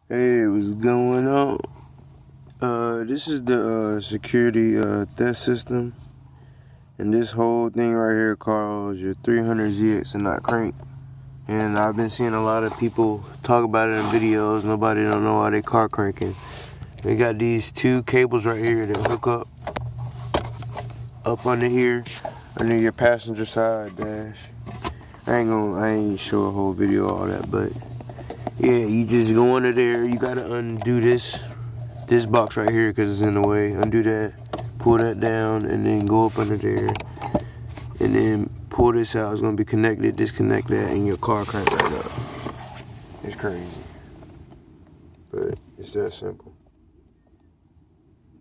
Hey, what's going on? This is the security theft system, and this whole thing right here calls your 300ZX and not crank. And I've been seeing a lot of people talk about it in videos. Nobody don't know why they car cranking. We got these two cables right here that hook up under here, under your passenger side dash. I ain't show a whole video of all that, but yeah, you just go under there. You gotta undo this box right here because it's in the way. Undo that, pull that down, and then go up under there, and then pull this out. It's gonna be connected. Disconnect that, and your car crank right up. It's crazy, but it's that simple.